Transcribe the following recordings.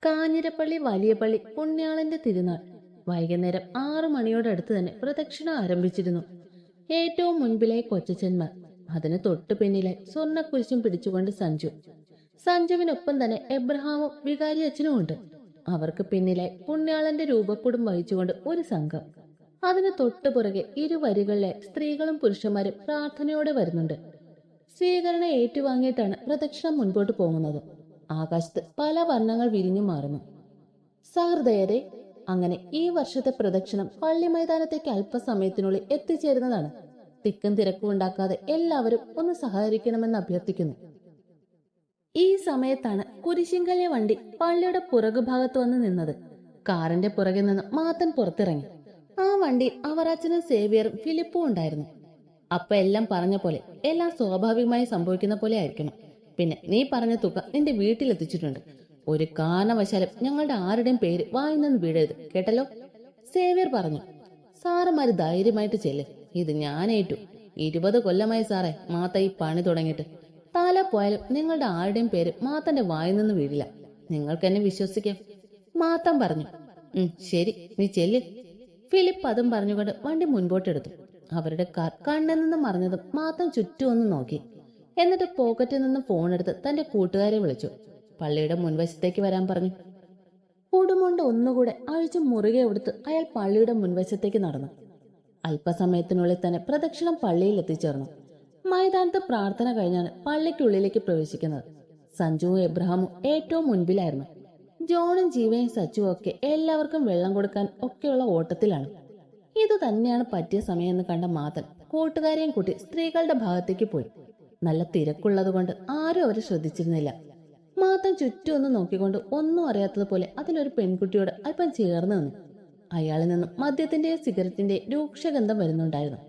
കാഞ്ഞിരപ്പള്ളി വലിയ പള്ളി പുണ്യാളന്റെ തിരുനാൾ വൈകുന്നേരം 6 മണിയോടടുത്ത് തന്നെ പ്രദക്ഷിണം ആരംഭിച്ചിരുന്നു. ഏറ്റവും മുൻപിലായി കൊച്ചച്ചന്മാർ, അതിന് തൊട്ടു പിന്നിലായി സ്വർണ്ണക്കുരിശും പിടിച്ചുകൊണ്ട് സഞ്ജുവിനൊപ്പം തന്നെ എബ്രഹാമും വികാരി അച്ഛനും ഉണ്ട്. അവർക്ക് പിന്നിലായി പുണ്യാളന്റെ രൂപക്കുടും വഹിച്ചുകൊണ്ട് ഒരു സംഘം. അതിന് തൊട്ടു പുറകെ ഇരുവരികളിലെ സ്ത്രീകളും പുരുഷന്മാരും പ്രാർത്ഥനയോടെ വരുന്നുണ്ട്. സ്വീകരണം ഏറ്റുവാങ്ങിയിട്ടാണ് പ്രദക്ഷിണം മുൻപോട്ട് പോകുന്നത്. ആകാശത്ത് പല വർണ്ണങ്ങൾ വിരിഞ്ഞു മാറുന്നു. സഹൃദയരെ, അങ്ങനെ ഈ വർഷത്തെ പ്രദക്ഷിണം പള്ളി മൈതാനത്തേക്ക് അല്പസമയത്തിനുള്ളിൽ എത്തിച്ചേരുന്നതാണ്. തിക്കും തിരക്കും ഉണ്ടാക്കാതെ എല്ലാവരും ഒന്ന് സഹകരിക്കണമെന്ന് അഭ്യർത്ഥിക്കുന്നു. ഈ സമയത്താണ് കുരിശിങ്കലിയ വണ്ടി പള്ളിയുടെ പുറകുഭാഗത്ത് വന്ന് നിന്നത്. കാറിന്റെ പുറകിൽ നിന്ന് മാത്തൻ പുറത്തിറങ്ങി. ആ വണ്ടിയിൽ അവറാച്ചനും സേവിയറും ഫിലിപ്പും ഉണ്ടായിരുന്നു. അപ്പ എല്ലാം പറഞ്ഞ പോലെ, എല്ലാം സ്വാഭാവികമായി സംഭവിക്കുന്ന പോലെ ആയിരിക്കണം. പിന്നെ നീ പറഞ്ഞ തുക നിന്റെ വീട്ടിലെത്തിച്ചിട്ടുണ്ട്. ഒരു കാരണവശാലും ഞങ്ങളുടെ ആരുടെയും പേര് വായിന്നു വീഴരുത്, കേട്ടല്ലോ, സേവ്യർ പറഞ്ഞു. സാറന്മാര് ധൈര്യമായിട്ട് ചെല്ല്, ഇത് ഞാനേറ്റു. 20 കൊല്ലമായി സാറേ മാത്ത ഈ പണി തുടങ്ങിയിട്ട്. തല പോയാലും നിങ്ങളുടെ ആരുടെയും പേര് മാത്തന്റെ വായിന്നു വീഴില്ല. നിങ്ങൾക്ക് എന്നെ വിശ്വസിക്കാം, മാത്തൻ പറഞ്ഞു. ശരി, നീ ചെല്ല്. ഫിലിപ്പ് അതും പറഞ്ഞുകൊണ്ട് വണ്ടി മുൻപോട്ടെടുത്തു. അവരുടെ കാർ കണ്ണിൽ നിന്ന് മറിഞ്ഞതും മാത്തൻ ചുറ്റും ഒന്ന് നോക്കി. എന്നിട്ട് പോക്കറ്റിൽ നിന്ന് ഫോണെടുത്ത് തന്റെ കൂട്ടുകാരെ വിളിച്ചു. പള്ളിയുടെ മുൻവശത്തേക്ക് വരാൻ പറഞ്ഞു. ഉടുമുണ്ട് ഒന്നുകൂടെ അഴിച്ചു മുറുകെ എടുത്ത് അയാൾ പള്ളിയുടെ മുൻവശത്തേക്ക് നടന്നു. അല്പസമയത്തിനുള്ളിൽ തന്നെ പ്രദക്ഷിണം പള്ളിയിൽ എത്തിച്ചേർന്നു. മൈതാനത്ത് പ്രാർത്ഥന കഴിഞ്ഞാണ് പള്ളിക്കുള്ളിലേക്ക് പ്രവേശിക്കുന്നത്. സഞ്ജുവും എബ്രഹാമും ഏറ്റവും മുൻപിലായിരുന്നു. ജോണും ജീവയും സച്ചുവും ഒക്കെ എല്ലാവർക്കും വെള്ളം കൊടുക്കാൻ ഒക്കെയുള്ള ഓട്ടത്തിലാണ്. ഇത് തന്നെയാണ് പറ്റിയ സമയമെന്ന് കണ്ട മാത്തൻ കൂട്ടുകാരെയും കൂട്ടി സ്ത്രീകളുടെ ഭാഗത്തേക്ക് പോയി. നല്ല തിരക്കുള്ളത് കൊണ്ട് ആരും അവരെ ശ്രദ്ധിച്ചിരുന്നില്ല. മാത്തൻ ചുറ്റും ഒന്ന് നോക്കിക്കൊണ്ട് ഒന്നും അറിയാത്തതുപോലെ അതിലൊരു പെൺകുട്ടിയോട് അല്പം ചേർന്ന് നിന്നു. അയാളിൽ നിന്നും മദ്യത്തിന്റെയും സിഗരറ്റിന്റെയും രൂക്ഷഗന്ധം വരുന്നുണ്ടായിരുന്നു.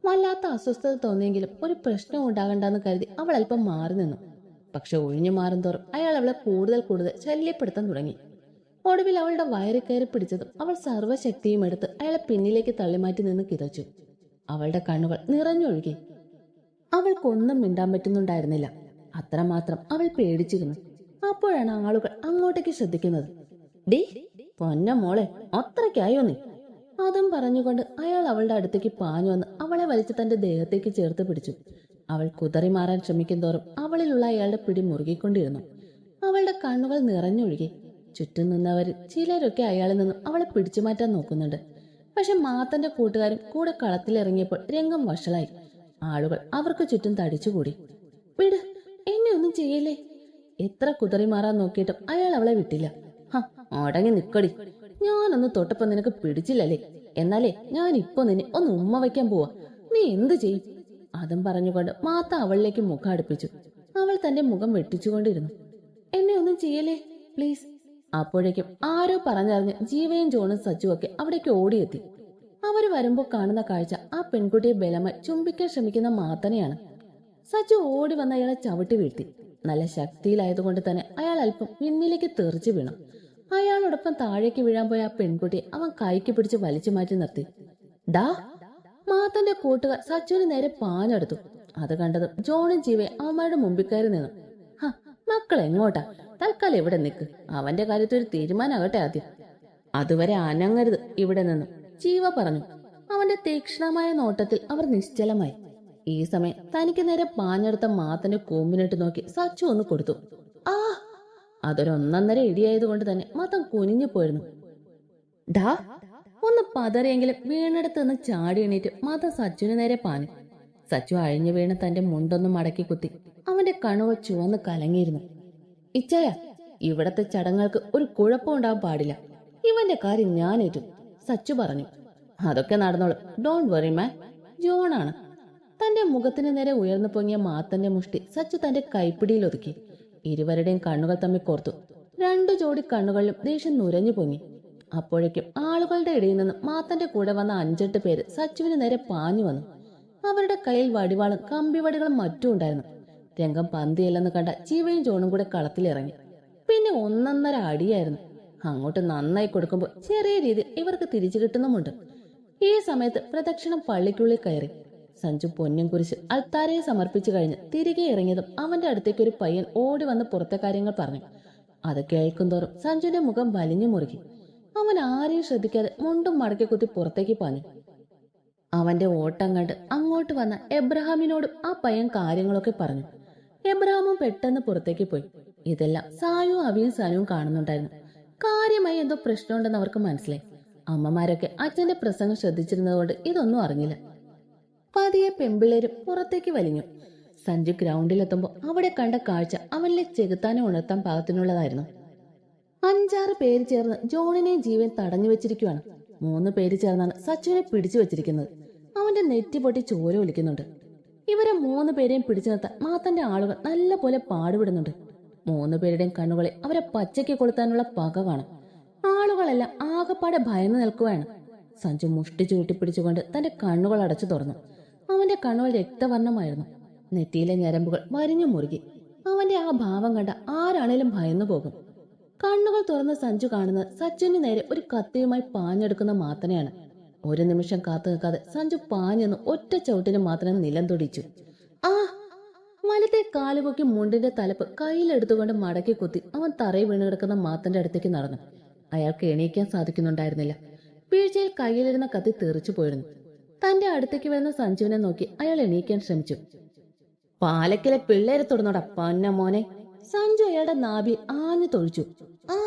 വല്ലാത്ത അസ്വസ്ഥത തോന്നിയെങ്കിലും ഒരു പ്രശ്നം ഉണ്ടാകണ്ടെന്ന് കരുതി അവൾ അല്പം മാറി നിന്നു. പക്ഷെ ഒഴിഞ്ഞു മാറും തോറും അയാൾ അവളെ കൂടുതൽ ശല്യപ്പെടുത്താൻ തുടങ്ങി. ഒടുവിൽ അവളുടെ വയറി കയറി പിടിച്ചതും അവൾ സർവ്വശക്തിയും എടുത്ത് അയാളെ പിന്നിലേക്ക് തള്ളിമാറ്റി നിന്ന് കിതച്ചു. അവളുടെ കണ്ണുകൾ നിറഞ്ഞൊഴുകി. അവൾക്കൊന്നും മിണ്ടാൻ പറ്റുന്നുണ്ടായിരുന്നില്ല. അത്രമാത്രം അവൾ പേടിച്ചിരുന്നു. അപ്പോഴാണ് ആളുകൾ അങ്ങോട്ടേക്ക് ശ്രദ്ധിക്കുന്നത്. ഡി പൊന്ന മോളെ, അത്രയ്ക്കായോ നീ? അതും പറഞ്ഞുകൊണ്ട് അയാൾ അവളുടെ അടുത്തേക്ക് പാഞ്ഞു വന്ന് അവളെ വലിച്ച് തന്റെ ദേഹത്തേക്ക് ചേർത്ത് പിടിച്ചു. അവൾ കുതറി മാറാൻ ശ്രമിക്കും തോറും അവളിലുള്ള അയാളുടെ പിടി മുറുകിക്കൊണ്ടിരുന്നു. അവളുടെ കണ്ണുകൾ നിറഞ്ഞൊഴുകി. ചുറ്റും നിന്നവരിൽ ചിലരൊക്കെ അയാളിൽ നിന്നും അവളെ പിടിച്ചു മാറ്റാൻ നോക്കുന്നുണ്ട്. പക്ഷെ മാത്തന്റെ കൂട്ടുകാരും കൂടെ കളത്തിലിറങ്ങിയപ്പോൾ രംഗം വഷളായി. ആളുകൾ അവർക്ക് ചുറ്റും തടിച്ചുകൂടി. വിട്, എന്നെ ഒന്നും ചെയ്യല്ലേ. എത്ര കുതറി മാറാൻ നോക്കിയിട്ടും അയാൾ അവളെ വിട്ടില്ല. അടങ്ങി നിക്കടി, ഞാനൊന്ന് തൊട്ടപ്പോ നിനക്ക് പിടിച്ചില്ലല്ലേ? എന്നാലേ ഞാൻ ഇപ്പൊ നിന്നെ ഒന്ന് ഉമ്മ വയ്ക്കാൻ പോവാ. നീ എന്ത് ചെയ്യും? അതും പറഞ്ഞുകൊണ്ട് മാത്ത അവളിലേക്ക് മുഖം അടുപ്പിച്ചു. അവൾ തന്റെ മുഖം വെട്ടിച്ചുകൊണ്ടിരുന്നു. എന്നെ ഒന്നും ചെയ്യല്ലേ പ്ലീസ്. അപ്പോഴേക്കും ആരോ പറഞ്ഞറിഞ്ഞ് ജീവയും ജോണും സച്ചുവും ഒക്കെ അവിടേക്ക് ഓടിയെത്തി. അവര് വരുമ്പോ കാണുന്ന കാഴ്ച ആ പെൺകുട്ടിയെ ബലമായി ചുംബിക്കാൻ ശ്രമിക്കുന്ന മാത്തനെയാണ്. സച്ചു ഓടി വന്ന അയാളെ ചവിട്ടി വീഴ്ത്തി. നല്ല ശക്തിയിലായതുകൊണ്ട് തന്നെ അയാൾ അല്പം പിന്നിലേക്ക് തെറിച്ചു വീണു. അയാളോടൊപ്പം താഴേക്ക് വീഴാൻ പോയ ആ പെൺകുട്ടിയെ അവൻ കൈക്ക് പിടിച്ച് വലിച്ചു മാറ്റി നിർത്തി. ഡാ! മാത്തന്റെ കൂട്ടുകാർ സച്ചുവിന് നേരെ പാഞ്ഞെടുത്തു. അത് കണ്ടതും ജോണും ജീവയും അവന്മാരുടെ മുമ്പിൽ കയറി നിന്നു. മക്കൾ എങ്ങോട്ടാ? തൽക്കാലം ഇവിടെ നിൽക്ക്, അവന്റെ കാര്യത്തിൽ ഒരു തീരുമാനമാകട്ടെ ആദ്യം. അതുവരെ അനങ്ങരുത് ഇവിടെ നിന്നും, ജീവ പറഞ്ഞു. അവന്റെ തീക്ഷ്ണമായ നോട്ടത്തിൽ അവർ നിശ്ചലമായി. ഈ സമയം തനിക്ക് നേരെ പാഞ്ഞെടുത്ത മാത്തന്റെ കൂമ്പിനിട്ട് നോക്കി സച്ചു ഒന്ന് കൊടുത്തു. ആ! അതൊരൊന്നര ഇടിയായതുകൊണ്ട് തന്നെ മാത്തൻ കുനിഞ്ഞു പോയിരുന്നു. ഡാ! ഒന്ന് പതറിയെങ്കിലും വീണെടുത്ത് നിന്ന് ചാടി എണീറ്റ് മാത്തൻ സച്ചുവിന് നേരെ പാഞ്ഞു. സച്ചു അഴിഞ്ഞു വീണ് തന്റെ മുണ്ടൊന്ന് മടക്കി കുത്തി. അവന്റെ കണ്ണുകൾ ചുവന്ന് കലങ്ങിയിരുന്നു. ഇച്ചയ, ഇവിടത്തെ ചടങ്ങുകൾക്ക് ഒരു കുഴപ്പം ഉണ്ടാവാൻ പാടില്ല. ഇവന്റെ കാര്യം ഞാനേറ്റു, സച്ചു പറഞ്ഞു. അതൊക്കെ നടന്നോളൂ, ഡോണ്ട് വറി മാൻ. ജോണാണ്. തന്റെ മുഖത്തിന് നേരെ ഉയർന്നു പൊങ്ങിയ മാത്തന്റെ മുഷ്ടി സച്ചു തന്റെ കൈപ്പിടിയിൽ ഒതുക്കി. ഇരുവരുടെയും കണ്ണുകൾ തമ്മിൽ കോർത്തു. 2 ജോഡി കണ്ണുകളിലും ദേഷ്യം നുരഞ്ഞു പൊങ്ങി. അപ്പോഴേക്കും ആളുകളുടെ ഇടയിൽ നിന്ന് മാത്തന്റെ കൂടെ വന്ന 5-8 പേര് സച്ചുവിന് നേരെ പാഞ്ഞു വന്നു. അവരുടെ കയ്യിൽ വടിവാളും കമ്പിവടികളും മറ്റും ഉണ്ടായിരുന്നു. രംഗം പന്തിയല്ലെന്ന് കണ്ട ജീവയും ജോണും കൂടെ കളത്തിലിറങ്ങി. പിന്നെ ഒന്നൊന്നര അടിയായിരുന്നു. അങ്ങോട്ട് നന്നായി കൊടുക്കുമ്പോൾ ചെറിയ രീതിയിൽ ഇവർക്ക് തിരിച്ചു കിട്ടുന്നുമുണ്ട്. ഈ സമയത്ത് പ്രദക്ഷിണം പള്ളിക്കുള്ളിൽ കയറി. സഞ്ജു പൊന്നും കുരിശ് അൾത്താരയെ സമർപ്പിച്ചു കഴിഞ്ഞ് തിരികെ ഇറങ്ങിയതും അവന്റെ അടുത്തേക്ക് ഒരു പയ്യൻ ഓടി വന്ന് പുറത്തെ കാര്യങ്ങൾ പറഞ്ഞു. അത് കേൾക്കുന്തോറും സഞ്ജുവിന്റെ മുഖം വലിഞ്ഞു മുറുകി. അവൻ ആരെയും ശ്രദ്ധിക്കാതെ മുണ്ടും മടക്കി കുത്തി പുറത്തേക്ക് പാഞ്ഞു. അവന്റെ ഓട്ടം കണ്ട് അങ്ങോട്ട് വന്ന എബ്രഹാമിനോടും ആ പയ്യൻ കാര്യങ്ങളൊക്കെ പറഞ്ഞു. എബ്രഹാമും പെട്ടെന്ന് പുറത്തേക്ക് പോയി. ഇതെല്ലാം സായുവും അവിയും സനുവും കാണുന്നുണ്ടായിരുന്നു. കാര്യമായി എന്തോ പ്രശ്നമുണ്ടെന്ന് അവർക്ക് മനസ്സിലായി. അമ്മമാരൊക്കെ അച്ഛന്റെ പ്രസംഗം ശ്രദ്ധിച്ചിരുന്നതുകൊണ്ട് ഇതൊന്നും അറിഞ്ഞില്ല. പതിയെ പെമ്പിള്ളേരും പുറത്തേക്ക് വലിഞ്ഞു. സഞ്ജു ഗ്രൗണ്ടിലെത്തുമ്പോൾ അവിടെ കണ്ട കാഴ്ച അവനിലെ ചെകുത്താനെ ഉണർത്താൻ പാകത്തിനുള്ളതായിരുന്നു. 5-6 പേര് ചേർന്ന് ജോണിനെയും ജീവൻ തടഞ്ഞു വെച്ചിരിക്കുകയാണ്. 3 പേര് ചേർന്നാണ് സച്ചുവിനെ പിടിച്ചു വെച്ചിരിക്കുന്നത്. അവന്റെ നെറ്റി പൊട്ടി ചോര ഒലിക്കുന്നുണ്ട്. ഇവരെ 3 പേരെയും പിടിച്ചു നിർത്താൻ മാത്തന്റെ ആളുകൾ നല്ല പോലെ പാടുപെടുന്നുണ്ട്. 3 പേരുടെയും കണ്ണുകളെ അവരെ പച്ചയ്ക്ക് കൊളുത്താനുള്ള പക കാണും. ആളുകളെല്ലാം ആകപ്പാടെ ഭയന്നു നിൽക്കുകയാണ്. സഞ്ജു മുഷ്ടി ചൂട്ടിപ്പിടിച്ചുകൊണ്ട് തന്റെ കണ്ണുകൾ അടച്ചു തുറന്നു. അവന്റെ കണ്ണുകൾ രക്തവർണ്ണമായിരുന്നു. നെറ്റിയിലെ ഞരമ്പുകൾ വരിഞ്ഞു മുറുകി. അവന്റെ ആ ഭാവം കണ്ട ആരാണേലും ഭയന്നു പോകും. കണ്ണുകൾ തുറന്ന് സഞ്ജു കാണുന്നത് സച്ചുവിന് നേരെ ഒരു കത്തിയുമായി പാഞ്ഞെടുക്കുന്ന മാത്തനെയാണ്. ഒരു നിമിഷം കാത്തു നിൽക്കാതെ സഞ്ജു പാഞ്ഞെന്ന് ഒറ്റ ചവിട്ടിന് മാത്രം നിലം തൊടിച്ചു. ആ വലത്തെ കാലുപൊക്കി മുണ്ടിന്റെ തലപ്പ് കയ്യിലെടുത്തുകൊണ്ട് മടക്കി കുത്തി അവൻ തറയിൽ വീണ് കിടക്കുന്ന മാത്തന്റെ അടുത്തേക്ക് നടന്നു. അയാൾക്ക് എണീക്കാൻ സാധിക്കുന്നുണ്ടായിരുന്നില്ല. വീഴ്ചയിൽ കയ്യിലിരുന്ന കത്തി തെറിച്ചു പോയിരുന്നു. തന്റെ അടുത്തേക്ക് വരുന്ന സഞ്ജുവിനെ നോക്കി അയാൾ എണീക്കാൻ ശ്രമിച്ചു. പാലക്കിലെ പിള്ളേരെ തൊടുന്നോടാ പന്ന മോനെ. സഞ്ജു അയാളുടെ നാഭിൽ ആഞ്ഞു തൊഴിച്ചു. ആ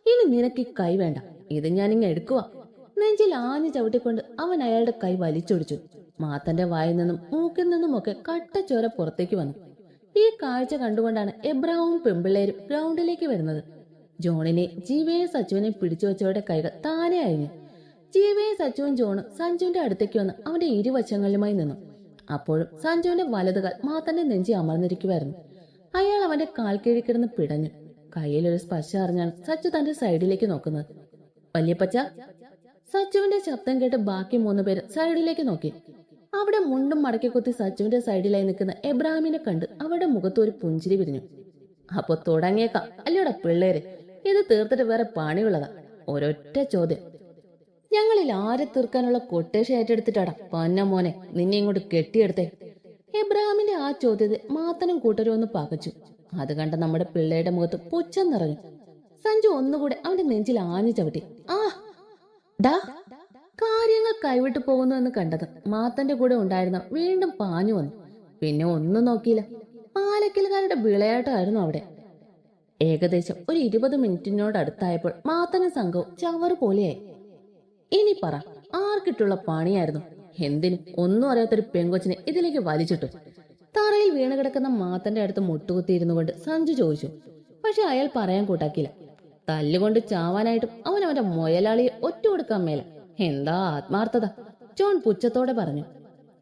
ഇനി നിനക്ക് ഈ കൈ വേണ്ട, ഇത് ഞാനിങ്ങ് എടുക്കുക. നെഞ്ചിൽ ആഞ്ഞു ചവിട്ടിക്കൊണ്ട് അവൻ അയാളുടെ കൈ വലിച്ചൊടിച്ചു. മാത്തന്റെ വായിൽ നിന്നും മൂക്കിൽ നിന്നുമൊക്കെ കട്ടച്ചോര പുറത്തേക്ക് വന്നു. ഈ കാഴ്ച കണ്ടുകൊണ്ടാണ് എബ്രഹാമും പെമ്പിള്ളേരും ഗ്രൗണ്ടിലേക്ക് വരുന്നത്. ജോണിനെ ജീവയെ സച്ചുവിനെ പിടിച്ചു വെച്ചവരുടെ കൈകൾ താനെ അയഞ്ഞു. ജീവയെ സച്ചുവും ജോണും സഞ്ജുവിന്റെ അടുത്തേക്ക് വന്ന് അവന്റെ ഇരുവശങ്ങളിലുമായി നിന്നു. അപ്പോഴും സഞ്ജുവിന്റെ വലതുകാൽ മാത്തന്റെ നെഞ്ചി അമർന്നിരിക്കുമായിരുന്നു. അയാൾ അവന്റെ കാൽ കീഴിൽ കിടന്ന് പിടഞ്ഞു. കയ്യിലൊരു സ്പർശം അറിഞ്ഞാണ് സച്ചു തന്റെ സൈഡിലേക്ക് നോക്കുന്നത്. വല്യപ്പച്ച. സച്ചുവിന്റെ ശബ്ദം കേട്ട് ബാക്കി 3 പേര് സൈഡിലേക്ക് നോക്കി. അവിടെ മുണ്ടും മടക്കി കുത്തി സച്ചുവിന്റെ സൈഡിലായി നിൽക്കുന്ന എബ്രഹാമിനെ കണ്ട് അവരുടെ മുഖത്ത് ഒരു പുഞ്ചിരി വിരിഞ്ഞു. അപ്പൊ തുടങ്ങിയേക്കാം അല്ലയോടാ പിള്ളേര്, ഇത് തീർത്തിട്ട് വേറെ പണിയുള്ളതാ. ഒരൊറ്റ ചോദ്യം, ഞങ്ങളിൽ ആരെ തീർക്കാനുള്ള കൊട്ടേഷൻ ഏറ്റെടുത്തിട്ടാടാ പന്ന മോനെ നിന്നെ ഇങ്ങോട്ട് കെട്ടിയെടുത്തേ? എബ്രഹാമിന്റെ ആ ചോദ്യത്തിൽ മാത്തനും കൂട്ടരും ഒന്ന് പകച്ചു. അത് കണ്ട നമ്മുടെ പിള്ളേരുടെ മുഖത്ത് പുച്ഛം നിറഞ്ഞു. സഞ്ജു ഒന്നുകൂടെ അവന്റെ നെഞ്ചിൽ ആഞ്ഞു ചവിട്ടി. ആ ഡാ, കാര്യങ്ങൾ കൈവിട്ടു പോകുന്നു എന്ന് കണ്ടത് മാത്തന്റെ കൂടെ ഉണ്ടായിരുന്ന വീണ്ടും പാഞ്ഞു വന്നു. പിന്നെ ഒന്നും നോക്കിയില്ല. പാലക്കലുകാരുടെ വിളയാട്ടമായിരുന്നു അവിടെ. ഏകദേശം ഒരു 20 മിനിറ്റിനോടടുത്തായപ്പോൾ മാത്തനും സംഘവും ചവറ് പോലെയായി. ഇനി പറ, ആർക്കിട്ടുള്ള പണിയായിരുന്നു? എന്തിനും ഒന്നും അറിയാത്തൊരു പെങ്കൊച്ചിനെ ഇതിലേക്ക് വലിച്ചിട്ടു? തറയിൽ വീണ് കിടക്കുന്ന മാത്തന്റെ അടുത്ത് മുട്ടുകുത്തിയിരുന്നു കൊണ്ട് സഞ്ജു ചോദിച്ചു. പക്ഷെ അയാൾ പറയാൻ കൂട്ടാക്കില്ല. തല്ലുകൊണ്ട് ചാവാനായിട്ടും അവൻ അവന്റെ മുയലാളിയെ ഒറ്റ കൊടുക്കാൻ മേല. എന്താ ആത്മാർത്ഥത! ജോൺ പുച്ഛത്തോടെ പറഞ്ഞു.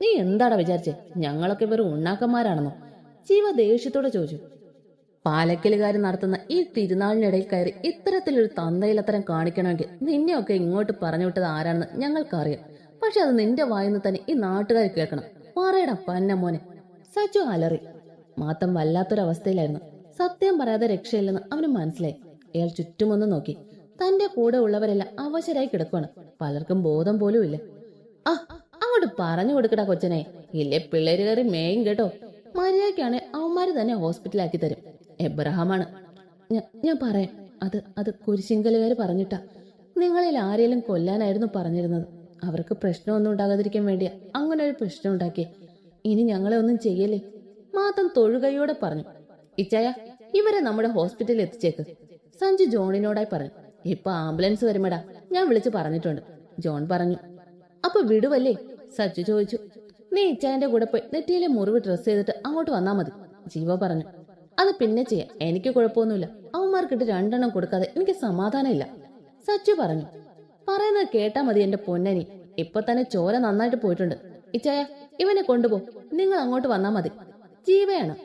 നീ എന്താടാ വിചാരിച്ചേ, ഞങ്ങളൊക്കെ വെറും ഉണ്ണാക്കന്മാരാണെന്നോ? ജീവ ദേഷ്യത്തോടെ ചോദിച്ചു. പാലക്കലുകാർ നടത്തുന്ന ഈ തിരുനാളിനിടയിൽ കയറി ഇത്തരത്തിലൊരു തന്തയിലത്തരം കാണിക്കണമെങ്കിൽ നിന്നെയൊക്കെ ഇങ്ങോട്ട് പറഞ്ഞു വിട്ടത് ആരാണെന്ന് ഞങ്ങൾക്കറിയാം. പക്ഷെ അത് നിന്റെ വായിന്ന് തന്നെ ഈ നാട്ടുകാർ കേൾക്കണം. പറയടാ പന്ന മോനെ. സച്ചു അലറി. മാത്തം വല്ലാത്തൊരവസ്ഥയിലായിരുന്നു. സത്യം പറയാതെ രക്ഷയില്ലെന്ന് അവന് മനസ്സിലായി. അയാൾ ചുറ്റുമൊന്ന് നോക്കി. തന്റെ കൂടെ ഉള്ളവരെല്ലാം അവശരായി കിടക്കുകയാണ്. പലർക്കും ബോധം പോലും ഇല്ല. ആ അങ്ങോട്ട് പറഞ്ഞു കൊടുക്കടാ കൊച്ചനെ, ഇല്ലേ പിള്ളേര് കയറി മേയും കേട്ടോ. മര്യാദയ്ക്കാണ് അവന്മാര് തന്നെ ഹോസ്പിറ്റലാക്കി തരും. എബ്രഹാമാണ്. ഞാൻ പറയാം. അത് കുരിശിങ്കലുകാര് പറഞ്ഞിട്ടാ. നിങ്ങളിൽ ആരെങ്കിലും കൊല്ലാനായിരുന്നു പറഞ്ഞിരുന്നത്. അവർക്ക് പ്രശ്നമൊന്നും ഉണ്ടാകാതിരിക്കാൻ വേണ്ടിയാ അങ്ങനെ ഒരു പ്രശ്നം ഉണ്ടാക്കിയേ. ഇനി ഞങ്ങളെ ഒന്നും ചെയ്യല്ലേ. മാത്തം തൊഴുകയോടെ പറഞ്ഞു. ഇച്ചായ, ഇവരെ നമ്മുടെ ഹോസ്പിറ്റലിൽ എത്തിച്ചേക്ക്. സഞ്ജു ജോണിനോടായി പറഞ്ഞു. ഇപ്പൊ ആംബുലൻസ് വരുമടാ, ഞാൻ വിളിച്ചു പറഞ്ഞിട്ടുണ്ട്. ജോൺ പറഞ്ഞു. അപ്പൊ വിടുവല്ലേ? സച്ചു ചോദിച്ചു. നീ ഇച്ചായന്റെ കൂടെ പോയി നെറ്റിയിലെ മുറിവ് ഡ്രസ് ചെയ്തിട്ട് അങ്ങോട്ട് വന്നാ മതി. ജീവ പറഞ്ഞു. അത് പിന്നെ ചെയ്യാം, എനിക്ക് കുഴപ്പമൊന്നുമില്ല. അവന്മാർക്കിട്ട് 2 എണ്ണം കൊടുക്കാതെ എനിക്ക് സമാധാനമില്ല. സച്ചു പറഞ്ഞു. പറയുന്നത് കേട്ടാ മതി എന്റെ പൊന്നനി. ഇപ്പൊ തന്നെ ചോര നന്നായിട്ട് പോയിട്ടുണ്ട്. ഇച്ചായ, ഇവനെ കൊണ്ടുപോ. നിങ്ങൾ അങ്ങോട്ട് വന്നാ മതി. ജീവയാണ്.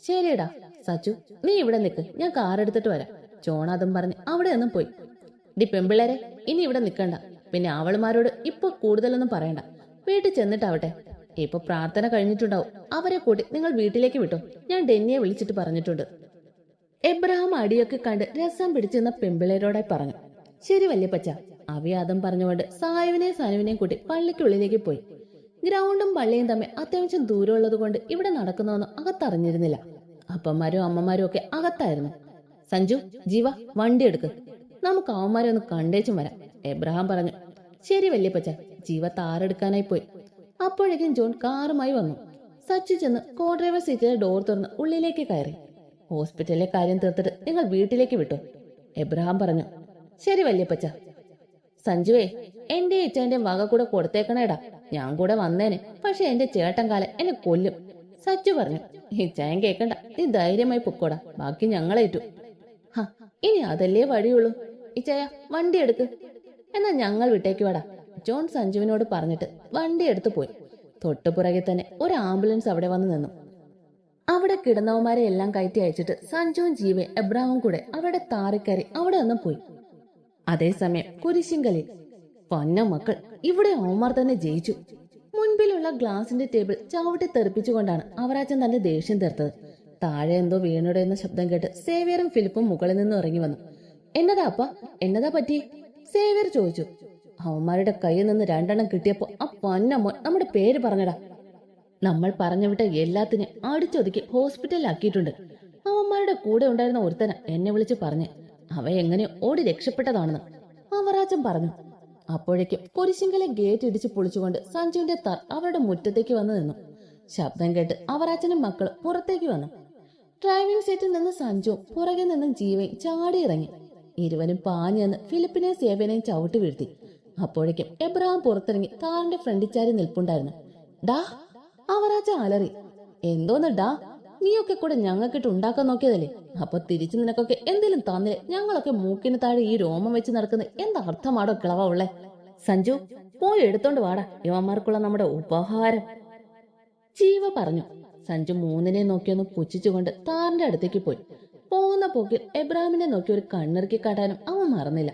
ശരിയടാ. സച്ചു, നീ ഇവിടെ നിൽക്ക്, ഞാൻ കാർ എടുത്തിട്ട് വരാം. ജോൺ അതും പറഞ്ഞ് അവിടെ നിന്നും പോയി. ഡി പെമ്പിള്ളേരെ, ഇനി ഇവിടെ നിൽക്കണ്ട. പിന്നെ അവളുമാരോട് ഇപ്പൊ കൂടുതലൊന്നും പറയണ്ട. വീട്ടിൽ ചെന്നിട്ടാവട്ടെ. ഇപ്പൊ പ്രാർത്ഥന കഴിഞ്ഞിട്ടുണ്ടാവും. അവരെ കൂട്ടി നിങ്ങൾ വീട്ടിലേക്ക് വിട്ടോ. ഞാൻ ഡെന്നിയെ വിളിച്ചിട്ട് പറഞ്ഞിട്ടുണ്ട്. എബ്രഹാം അടിയൊക്കെ കണ്ട് രസം പിടിച്ചിരുന്ന പെമ്പിളേരോടായി പറഞ്ഞു. ശരി വല്യപ്പച്ച. അവിയാദം പറഞ്ഞുകൊണ്ട് സായുവിനെയും സനുവിനെയും കൂട്ടി പള്ളിക്കുള്ളിലേക്ക് പോയി. ഗ്രൗണ്ടും പള്ളിയും തമ്മിൽ അത്യാവശ്യം ദൂരമുള്ളത് കൊണ്ട് ഇവിടെ നടക്കുന്നതൊന്നും അകത്തറിഞ്ഞിരുന്നില്ല. അപ്പന്മാരും അമ്മമാരും ഒക്കെ അകത്തായിരുന്നു. സഞ്ജു, ജീവ, വണ്ടി എടുക്ക്, നമുക്ക് അവന്മാരെ ഒന്ന് കണ്ടേച്ചും വരാം, എബ്രഹാം പറഞ്ഞു. ശരി വല്യപ്പച്ച. ജീവ താറെടുക്കാനായി പോയി. അപ്പോഴേക്കും ജോൺ കാറുമായി വന്നു. സച്ചു ചെന്ന് കോ ഡ്രൈവർ സീറ്റിലെ ഡോർ തുറന്ന് ഉള്ളിലേക്ക് കയറി. ഹോസ്പിറ്റലിലെ കാര്യം തീർത്തിട്ട് നിങ്ങൾ വീട്ടിലേക്ക് വിട്ടോ, എബ്രഹാം പറഞ്ഞു. ശരി വല്യപ്പച്ച. സഞ്ജുവേ, എന്റെ ഇച്ചാന്റെ വക കൂടെ കൊടുത്തേക്കണേടാ. ഞാൻ കൂടെ വന്നേനെ, പക്ഷെ എന്റെ ചേട്ടൻ കാലം എന്നെ കൊല്ലും, സച്ചു പറഞ്ഞു. ഇച്ചായൻ കേക്കണ്ട, നീ ധൈര്യമായി പൊക്കോടാ, ബാക്കി ഞങ്ങളേറ്റു. ഹ, ഇനി അതല്ലേ വഴിയുള്ളൂ. ഇച്ചായ, വണ്ടി എടുക്ക്, എന്നാ ഞങ്ങൾ വിട്ടേക്ക് വാടാ, ജോൺ സഞ്ജുവിനോട് പറഞ്ഞിട്ട് വണ്ടി എടുത്തു പോയി. തൊട്ടുപുറകെ തന്നെ ഒരു ആംബുലൻസ് അവിടെ വന്ന് നിന്നു. അവിടെ കിടന്നവന്മാരെ എല്ലാം കയറ്റി അയച്ചിട്ട് സഞ്ജുവും ജീവയും എബ്രഹാമും കൂടെ അവിടെ താറിക്കയറി അവിടെ നിന്നും പോയി. അതേസമയം കുരിശിങ്കലിൽ, പൊന്ന മക്കൾ, ഇവിടെ അവന്മാർ തന്നെ ജയിച്ചു. മുൻപിലുള്ള ഗ്ലാസിന്റെ ടേബിൾ ചവിട്ടി തെറിപ്പിച്ചുകൊണ്ടാണ് അവറാച്ചൻ തന്റെ ദേഷ്യം തീർത്തത്. താഴെ എന്തോ വീണുടയുന്ന ശബ്ദം കേട്ട് സേവ്യറും ഫിലിപ്പും മുകളിൽ നിന്നും ഇറങ്ങി വന്നു. എന്നതാ അപ്പ, എന്നതാ പറ്റി? സേവ്യർ ചോദിച്ചു. അവന്മാരുടെ കയ്യിൽ നിന്ന് 2 എണ്ണം കിട്ടിയപ്പോ ആ പൊന്നമ്മോൻ നമ്മുടെ പേര് പറഞ്ഞടാ. നമ്മൾ പറഞ്ഞുവിട്ട എല്ലാത്തിനെയും അടിച്ചൊതുക്കി ഹോസ്പിറ്റലിലാക്കിയിട്ടുണ്ട്. അവന്മാരുടെ കൂടെ ഉണ്ടായിരുന്ന ഒരുത്തന എന്നെ വിളിച്ച് പറഞ്ഞ് അവ എങ്ങനെ ഓടി രക്ഷപ്പെട്ടതാണെന്ന് അവറാച്ചൻ പറഞ്ഞു. അപ്പോഴേക്കും കുരിശിങ്കലെ ഗേറ്റ് ഇടിച്ച് പൊളിച്ചുകൊണ്ട് സഞ്ജുവിന്റെ താർ അവരുടെ മുറ്റത്തേക്ക് വന്നു നിന്നു. ശബ്ദം കേട്ട് അവറാച്ചനും മക്കളും പുറത്തേക്ക് വന്നു. ഡ്രൈവിംഗ് സീറ്റിൽ നിന്ന് സഞ്ജുവും പുറകെ നിന്നും ജീവയും ചാടിയിറങ്ങി. ഇരുവരും പാഞ്ഞു നിന്ന് ഫിലിപ്പിനെയും സേവ്യനെയും ചവിട്ടി വീഴ്ത്തി. അപ്പോഴേക്കും എബ്രഹാം പുറത്തിറങ്ങി കാറിന്റെ ഫ്രണ്ടിൽ ചാരി നിൽപ്പുണ്ടായിരുന്നു. ഡാ, അവറാച്ച അലറി. എന്തോന്ന് ഡാ, നീയൊക്കെ കൂടെ ഞങ്ങൾക്കിട്ട് ഉണ്ടാക്കാൻ നോക്കിയതല്ലേ? അപ്പൊ തിരിച്ചു നിനക്കൊക്കെ എന്തെങ്കിലും തന്നില്ലേ? ഞങ്ങളൊക്കെ മൂക്കിന് താഴെ ഈ രോമം വെച്ച് നടക്കുന്ന എന്തർത്ഥമാടോ കിളവ ഉള്ളേ? സഞ്ജു, പോയി എടുത്തോണ്ട് വാടാ യുവന്മാർക്കുള്ള നമ്മുടെ ഉപഹാരം, ജീവ പറഞ്ഞു. സഞ്ജു 3നെ നോക്കിയൊന്ന് പുച്ഛിച്ചുകൊണ്ട് താറിന്റെ അടുത്തേക്ക് പോയി. പോകുന്ന പോക്കിൽ എബ്രഹാമിനെ നോക്കി ഒരു കണ്ണിറുക്കി കാട്ടാനും അവൻ മറന്നില്ല.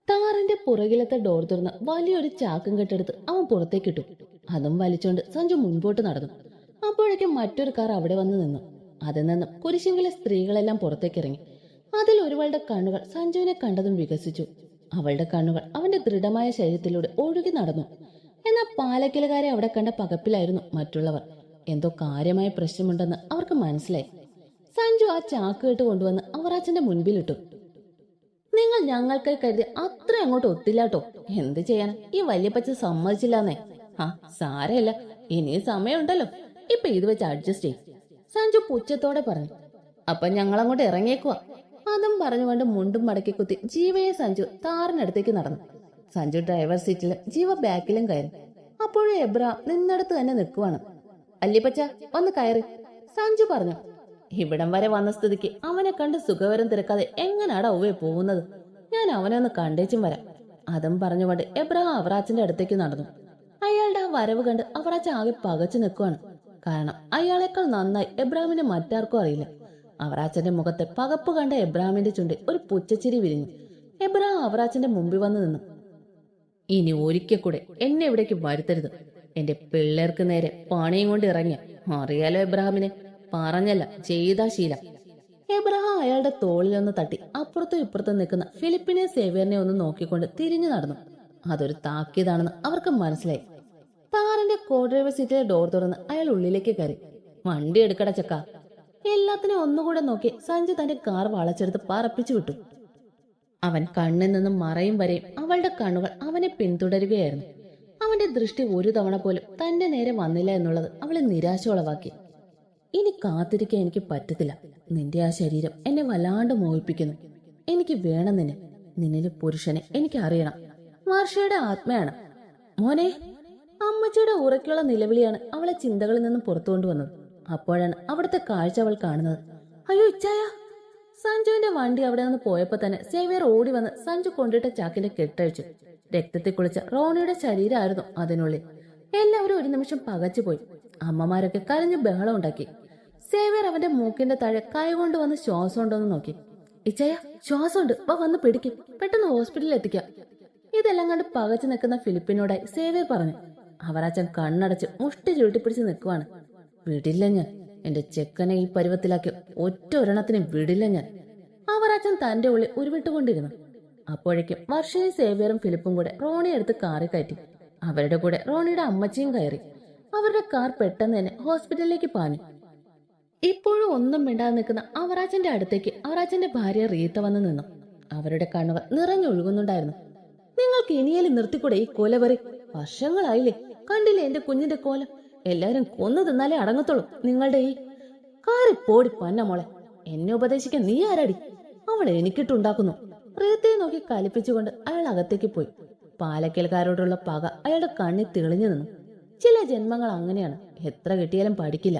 താറിന്റെ പുറകിലത്തെ ഡോർ തുറന്ന് വലിയൊരു ചാക്കും കെട്ടെടുത്ത് അവൻ പുറത്തേക്കിട്ടു. അതും വലിച്ചോണ്ട് സഞ്ജു മുൻപോട്ട് നടന്നു. അപ്പോഴേക്കും മറ്റൊരു കാർ അവിടെ വന്ന് നിന്നു. അതിൽ നിന്നും കുരിശിങ്കിലെ സ്ത്രീകളെല്ലാം പുറത്തേക്കിറങ്ങി. അതിൽ ഒരുവളുടെ കണ്ണുകൾ സഞ്ജുവിനെ കണ്ടതും വികസിച്ചു. അവളുടെ കണ്ണുകൾ അവന്റെ ദൃഢമായ ശരീരത്തിലൂടെ ഒഴുകി നടന്നു. എന്നാൽ പാലക്കിലുകാരെ അവിടെ കണ്ട പകപ്പിലായിരുന്നു മറ്റുള്ളവർ. എന്തോ കാര്യമായ പ്രശ്നമുണ്ടെന്ന് അവർക്ക് മനസ്സിലായി. സഞ്ജു ആ ചാക്ക് കെട്ട് കൊണ്ടുവന്ന് അവറാച്ചന്റെ മുൻപിലിട്ടു. നിങ്ങൾ ഞങ്ങൾക്കായി കരുതി അത്ര അങ്ങോട്ട് ഒത്തില്ലാട്ടോ. എന്ത് ചെയ്യാനാ, ഈ വല്യപ്പച്ച സമ്മതിച്ചില്ലാന്നേ. ആ സാരമില്ല, ഇനി സമയമുണ്ടല്ലോ, ഇപ്പൊ ഇത് വെച്ച് അഡ്ജസ്റ്റ് ചെയ്യും, സഞ്ജു പുച്ഛത്തോടെ പറഞ്ഞു. അപ്പൊ ഞങ്ങളങ്ങോട്ട് ഇറങ്ങിയേക്കുവാ. അതും പറഞ്ഞുകൊണ്ട് മുണ്ടും മടക്കി കുത്തി ജീവയെ സഞ്ജു താറിനടുത്തേക്ക് നടന്നു. സഞ്ജു ഡ്രൈവർ സീറ്റിലും ജീവ ബാക്കിലും കയറി. അപ്പോഴും എബ്രഹാം നിന്നടത്ത് തന്നെ നിൽക്കുവാണ്. വല്യപ്പച്ച, വന്ന് കയറി, സഞ്ജു പറഞ്ഞു. ഇവിടം വരെ വന്ന സ്ഥിതിക്ക് അവനെ കണ്ട് സുഖവരം തിരക്കാതെ എങ്ങനാടാ ഔവേ പോകുന്നത്? ഞാൻ അവനെ ഒന്ന് കണ്ടേച്ചും വരാം. അതും പറഞ്ഞുകൊണ്ട് എബ്രഹാം അവറാച്ചന്റെ അടുത്തേക്ക് നടന്നു. അയാളുടെ ആ വരവ് കണ്ട് അവറാച്ച ആകെ പകച്ചു നിൽക്കുവാണ്. കാരണം അയാളെക്കാൾ നന്നായി എബ്രഹാമിനെ മറ്റാർക്കും അറിയില്ല. അവറാച്ചന്റെ മുഖത്തെ പകപ്പ് കണ്ട എബ്രഹാമിന്റെ ചുണ്ടിൽ ഒരു പുച്ഛച്ചിരി വിരിഞ്ഞു. എബ്രഹാം അവറാച്ചന്റെ മുമ്പിൽ വന്നു നിന്നു. ഇനി ഒരിക്കൽ കൂടെ എന്നെ ഇവിടേക്ക് വരുത്തരുത്. എന്റെ പിള്ളേർക്ക് നേരെ പണിയും കൊണ്ട് ഇറങ്ങിയ അറിയാലോ എബ്രഹാമിനെ, പറഞ്ഞല്ല ചെയ്താ ശീലം. എബ്രഹാം അയാളുടെ തോളിലൊന്ന് തട്ടി അപ്പുറത്തും ഇപ്പുറത്തും നിൽക്കുന്ന ഫിലിപ്പിനെ സേവ്യറിനെ ഒന്ന് നോക്കിക്കൊണ്ട് തിരിഞ്ഞു നടന്നു. അതൊരു താക്കീതാണെന്ന് അവർക്ക് മനസ്സിലായി. താറിന്റെ കോ ഡ്രൈവർ സീറ്റിലെ ഡോർ തുറന്ന് അയാൾ ഉള്ളിലേക്ക് കയറി. വണ്ടി എടുക്കട ചക്ക. എല്ലാത്തിനും ഒന്നുകൂടെ നോക്കി സഞ്ജു തന്റെ കാർ വളച്ചെടുത്ത് പറപ്പിച്ചു വിട്ടു. അവൻ കണ്ണിൽ നിന്നും മറയും വരെയും അവളുടെ കണ്ണുകൾ അവനെ പിന്തുടരുകയായിരുന്നു. അവന്റെ ദൃഷ്ടി ഒരു തവണ പോലും തന്റെ നേരെ വന്നില്ല എന്നുള്ളത് അവളെ നിരാശ ഉളവാക്കി. ഇനി കാത്തിരിക്കാൻ എനിക്ക് പറ്റത്തില്ല. നിന്റെ ആ ശരീരം എന്നെ വല്ലാണ്ട് മോഹിപ്പിക്കുന്നു. എനിക്ക് വേണം നിന്നെ. നിന്നിലെ പുരുഷനെ എനിക്ക് അറിയണം. വർഷയുടെ ആത്മയാണ് മോനെ. അമ്മച്ചിയുടെ ഉറക്കുള്ള നിലവിളിയാണ് അവളെ ചിന്തകളിൽ നിന്നും പുറത്തു കൊണ്ടുവന്നത്. അപ്പോഴാണ് അവിടുത്തെ കാഴ്ച അവൾ കാണുന്നത്. അയ്യോ ഇച്ചായ! സഞ്ജുവിന്റെ വണ്ടി അവിടെ നിന്ന് പോയപ്പോ തന്നെ സേവ്യർ ഓടി വന്ന് സഞ്ജു കൊണ്ടിട്ട ചാക്കിന്റെ കെട്ടഴിച്ചു. രക്തത്തിൽ കുളിച്ച റോണിയുടെ ശരീരമായിരുന്നു അതിനുള്ളിൽ. എല്ലാവരും ഒരു നിമിഷം പകച്ചുപോയി. അമ്മമാരൊക്കെ കരഞ്ഞു ബഹളം ഉണ്ടാക്കി. സേവ്യർ അവന്റെ മൂക്കിന്റെ താഴെ കൈകൊണ്ട് വന്ന് ശ്വാസം ഉണ്ടോന്ന് നോക്കി. ഇച്ചായ, ശ്വാസമുണ്ട്, വാ വന്ന് പിടിക്കും, പെട്ടെന്ന് ഹോസ്പിറ്റലിൽ എത്തിക്കാം. ഇതെല്ലാം കണ്ട് പകച്ചു നിൽക്കുന്ന ഫിലിപ്പിനോടായി സേവ്യർ പറഞ്ഞു. അവറാച്ചൻ കണ്ണടച്ച് മുഷ്ടി ചുരുട്ടിപ്പിടിച്ച് നിൽക്കുവാണ്. വിടില്ല ഞാൻ, എന്റെ ചെക്കനെ ഈ പരുവത്തിലാക്കി ഒറ്റ ഒരെണ്ണത്തിന് വിടില്ല ഞാൻ. അവറാച്ചൻ തന്റെ ഉള്ളിൽ ഉരുവിട്ടുകൊണ്ടിരുന്നു. അപ്പോഴേക്കും വർഷയും സേവ്യറും ഫിലിപ്പും കൂടെ റോണിയെ എടുത്ത് കാറിൽ കയറ്റി. അവരുടെ കൂടെ റോണിയുടെ അമ്മച്ചിയും കയറി. അവരുടെ കാർ പെട്ടെന്ന് തന്നെ ഹോസ്പിറ്റലിലേക്ക് പാഞ്ഞു. ഇപ്പോഴും ഒന്നും മിണ്ടാതെ നിൽക്കുന്ന അവറാച്ചന്റെ അടുത്തേക്ക് അവറാച്ചന്റെ ഭാര്യ റീത്ത വന്ന് നിന്നു. അവരുടെ കണ്ണുകൾ നിറഞ്ഞൊഴുകുന്നുണ്ടായിരുന്നു. നിങ്ങൾക്ക് ഇനിയേലും നിർത്തിക്കൂടെ ഈ കൊലവറി? വർഷങ്ങളായില്ലേ കണ്ടില്ലേ എന്റെ കുഞ്ഞിന്റെ കോലം? എല്ലാരും കൊന്നു തിന്നാലേ അടങ്ങത്തുള്ളൂ നിങ്ങളുടെ ഈ കാറി പോടി പന്ന മോളെ. എന്നെ ഉപദേശിക്കാൻ നീ ആരാടി? അവളെ എനിക്കിട്ടുണ്ടാക്കുന്നു. റീത്തയെ നോക്കി കലിപ്പിച്ചുകൊണ്ട് അയാൾ അകത്തേക്ക് പോയി. പാലക്കൽക്കാരോടുള്ള പക അയാളുടെ കണ്ണിൽ തെളിഞ്ഞു നിന്നു. ചില ജന്മങ്ങൾ അങ്ങനെയാണ്, എത്ര കിട്ടിയാലും പഠിക്കില്ല.